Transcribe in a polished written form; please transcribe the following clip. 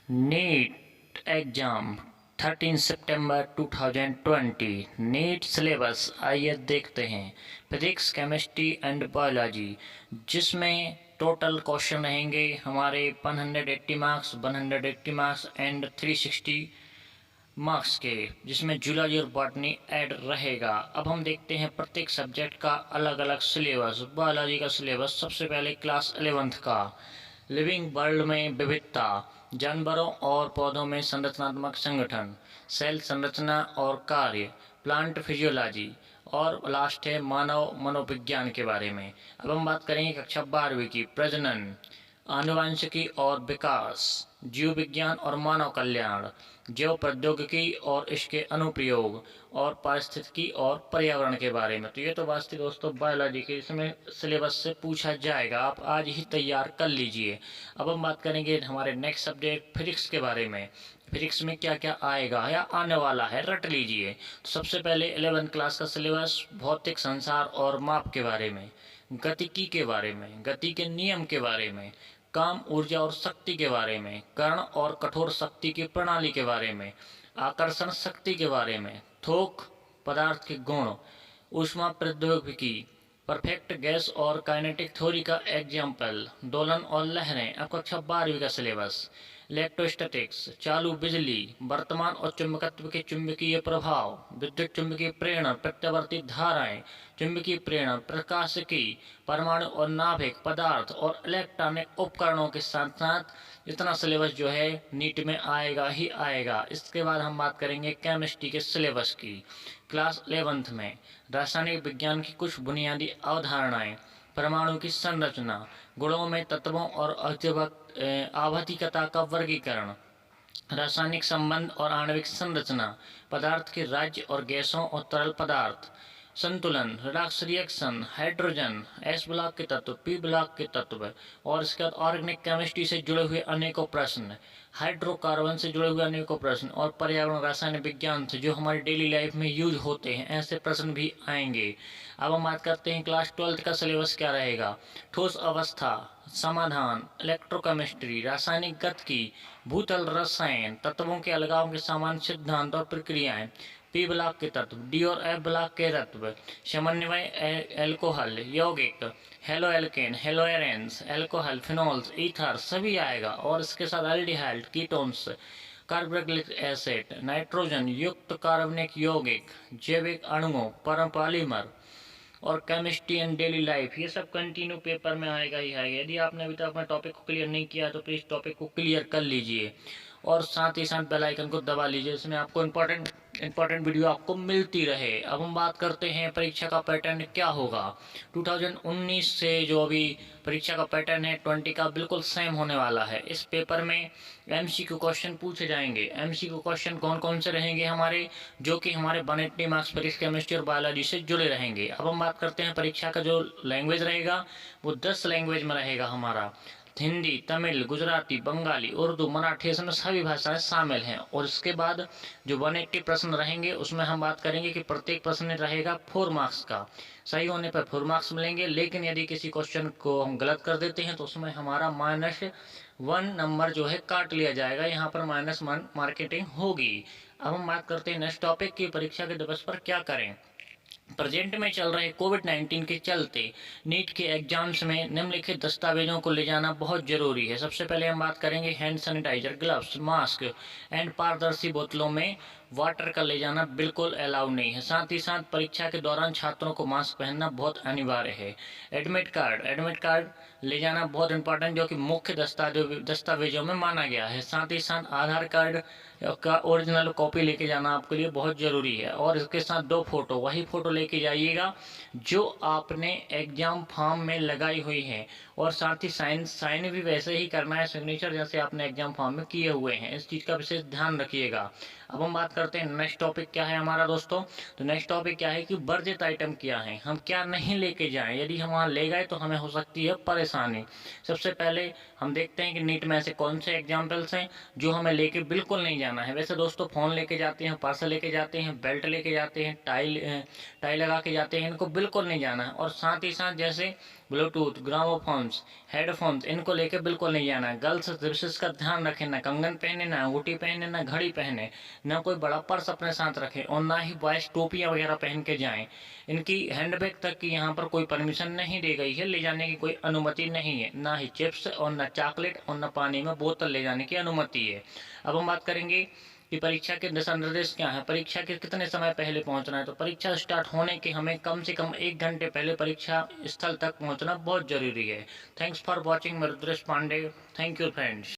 NEET exam 13 सितंबर 2020 NEET syllabus आइए देखते हैं। फिजिक्स, केमिस्ट्री एंड बायोलॉजी, जिसमें टोटल क्वेश्चन रहेंगे हमारे 180 मार्क्स, 180 मार्क्स एंड 360 मार्क्स के, जिसमें जूलॉजी और बॉटनी ऐड रहेगा। अब हम देखते हैं प्रत्येक सब्जेक्ट का अलग अलग सिलेबस। बायोलॉजी का सिलेबस सबसे पहले क्लास 11th का, लिविंग वर्ल्ड में विविधता, जानवरों और पौधों में संरचनात्मक संगठन, सेल संरचना और कार्य, प्लांट फिजियोलॉजी, और लास्ट है मानव मनोविज्ञान के बारे में। अब हम बात करेंगे कक्षा 12वीं की, प्रजनन, आनुवंशिकी और विकास, जीव विज्ञान और मानव कल्याण, जैव प्रौद्योगिकी और इसके अनुप्रयोग, और पारिस्थितिकी और पर्यावरण के बारे में। तो ये तो बात थी दोस्तों बायोलॉजी के, इसमें सिलेबस से पूछा जाएगा, आप आज ही तैयार कर लीजिए। अब हम बात करेंगे हमारे नेक्स्ट सब्जेक्ट फिजिक्स के बारे में। फिजिक्स में क्या क्या आएगा या आने वाला है, रट लीजिए। तो सबसे पहले 11th क्लास का सिलेबस भौतिक संसार और माप के बारे में, गतिकी के बारे में, गति के नियम के बारे में, काम, ऊर्जा और शक्ति के बारे में, कर्ण और कठोर शक्ति की प्रणाली के बारे में, आकर्षण शक्ति के बारे में, थोक पदार्थ के गुण, ऊष्मा प्रौद्योगिकी, परफेक्ट गैस और काइनेटिक थ्योरी का एग्जाम्पल, दोलन और लहरें। अब कक्षा 12वीं का सिलेबस, इलेक्ट्रोस्टैटिक्स, चालू बिजली, वर्तमान और चुंबकत्व के चुंबकीय प्रभाव, विद्युत चुंबकीय प्रेरण, प्रत्यावर्ती धाराएं, चुंबकीय प्रेरण, प्रकाशिकी, परमाणु और नाभिक पदार्थ और इलेक्ट्रॉनिक उपकरणों के साथ साथ इतना सिलेबस जो है नीट में आएगा ही आएगा। इसके बाद हम बात करेंगे केमिस्ट्री के सिलेबस की। क्लास 11th में रासायनिक विज्ञान की कुछ बुनियादी अवधारणाएं, परमाणु की संरचना, गुणों में तत्वों और आवधिकता का वर्गीकरण, रासायनिक संबंध और आणविक संरचना, पदार्थ के राज्य और गैसों और तरल पदार्थ, संतुलन, redox reaction, hydrogen, S block के तत्व, पी ब्लॉक के तत्व, और इसके बाद ऑर्गेनिक केमिस्ट्री से जुड़े हुए अनेकों प्रश्न, हाइड्रोकार्बन से जुड़े हुए अनेकों प्रश्न, और पर्यावरण रासायनिक विज्ञान से जो हमारी डेली लाइफ में यूज होते हैं ऐसे प्रश्न भी आएंगे। अब हम बात करते हैं क्लास 12th का सिलेबस क्या रहेगा। ठोस अवस्था, समाधान, इलेक्ट्रोकेमिस्ट्री, रासायनिक गतिकी, भूतल रसायन, तत्वों के अलगाव के सामान्य सिद्धांत और प्रक्रियाएं, पी ब्लॉक के तत्व, डी और एफ ब्लॉक के तत्व, समन्वय, एल्कोहल, यौगिक, halo alkane, hello arenes, alcohol, phenols, ether सभी आएगा। और इसके साथ aldehyde, ketones, carboxylic acid, nitrogen युक्त कार्बनिक यौगिक, जैविक अणुओं, पॉलीमर, और केमिस्ट्री एंड डेली लाइफ, ये सब कंटिन्यू पेपर में आएगा ही आएगा। यदि आपने अभी तक अपने टॉपिक को क्लियर नहीं किया तो प्लीज़ टॉपिक को क्लियर कर लीजिए और साथ ही साथ बेल आइकन को दबा लीजिए, इसमें आपको इंपॉर्टेंट वीडियो आपको मिलती रहे। अब हम बात करते हैं परीक्षा का पैटर्न क्या होगा। 2019 से जो अभी परीक्षा का पैटर्न है 20 का बिल्कुल सेम होने वाला है। इस पेपर में MCQ क्वेश्चन पूछे जाएंगे। MCQ क्वेश्चन कौन कौन से रहेंगे हमारे, जो कि हमारे 180 मार्क्स फिजिक्स, केमिस्ट्री और बायोलॉजी से जुड़े रहेंगे। अब हम बात करते हैं परीक्षा का जो लैंग्वेज रहेगा वो 10 लैंग्वेज में रहेगा हमारा। हिंदी, तमिल, गुजराती, बंगाली, उर्दू, मराठी, इसमें सभी भाषाएं शामिल हैं। और इसके बाद जो 180 प्रश्न रहेंगे उसमें हम बात करेंगे कि प्रत्येक प्रश्न रहेगा 4 मार्क्स का। सही होने पर 4 मार्क्स मिलेंगे, लेकिन यदि किसी क्वेश्चन को हम गलत कर देते हैं तो उसमें हमारा -1 नंबर जो है काट लिया जाएगा, यहाँ पर -1 मार्केटिंग होगी। अब हम बात करते हैं नेक्स्ट टॉपिक की, परीक्षा के दिवस पर क्या करें। प्रेजेंट में चल रहे कोविड-19 के चलते नीट के एग्जाम्स में निम्नलिखित दस्तावेजों को ले जाना बहुत जरूरी है। सबसे पहले हम बात करेंगे hand sanitiser, gloves, mask and पारदर्शी बोतलों में वाटर का ले जाना बिल्कुल अलाउ नहीं है। साथ ही साथ परीक्षा के दौरान छात्रों को मास्क पहनना बहुत अनिवार्य है। एडमिट कार्ड ले जाना बहुत इंपॉर्टेंट, जो कि मुख्य दस्तावेजों में माना गया है। साथ ही साथ आधार कार्ड का ओरिजिनल कॉपी लेके जाना आपके लिए बहुत ज़रूरी है। और इसके साथ 2 फोटो, वही फ़ोटो लेके जाइएगा जो आपने एग्ज़ाम फॉर्म में लगाई हुई है। और साथ ही साइन भी वैसे ही करना है, सिग्नेचर जैसे आपने एग्ज़ाम फॉर्म में किए हुए हैं। इस चीज़ का विशेष ध्यान रखिएगा। अब हम बात करते हैं नेक्स्ट टॉपिक क्या है हमारा दोस्तों। तो नेक्स्ट टॉपिक क्या है कि वर्जित आइटम क्या है, हम क्या नहीं लेके जाएं। यदि हम वहाँ ले गए तो हमें हो सकती है परेशानी। सबसे पहले हम देखते हैं कि नीट में ऐसे कौन से एग्जाम्पल्स हैं जो हमें लेके बिल्कुल नहीं जाना है। वैसे दोस्तों फ़ोन लेके जाते हैं, पार्सल लेके जाते हैं, बेल्ट लेके जाते हैं, टाई लगा के जाते हैं, इनको बिल्कुल नहीं जाना है। और साथ ही साथ जैसे ब्लूटूथ, ग्रामोफोन्स, हेडफोन्स इनको लेके बिल्कुल नहीं जाना है। गर्ल्स विशेष का ध्यान रखें, ना कंगन पहने, ना अंगूठी पहने, ना घड़ी पहने, ना कोई बड़ा पर्स अपने साथ रखें और ना ही बॉयज टोपियाँ वगैरह पहन के जाएं। इनकी हैंडबैग तक की यहाँ पर कोई परमिशन नहीं दी गई है, ले जाने की कोई अनुमति नहीं है। ना ही चिप्स और ना चॉकलेट और ना पानी में बोतल ले जाने की अनुमति है। अब हम बात करेंगे कि परीक्षा के दिशा निर्देश क्या है। परीक्षा के कितने समय पहले पहुंचना है, तो परीक्षा स्टार्ट होने के हमें कम से कम 1 घंटे पहले परीक्षा स्थल तक पहुंचना बहुत जरूरी है। थैंक्स फॉर वॉचिंग, मैं Rudresh Pandey. Thank you friends.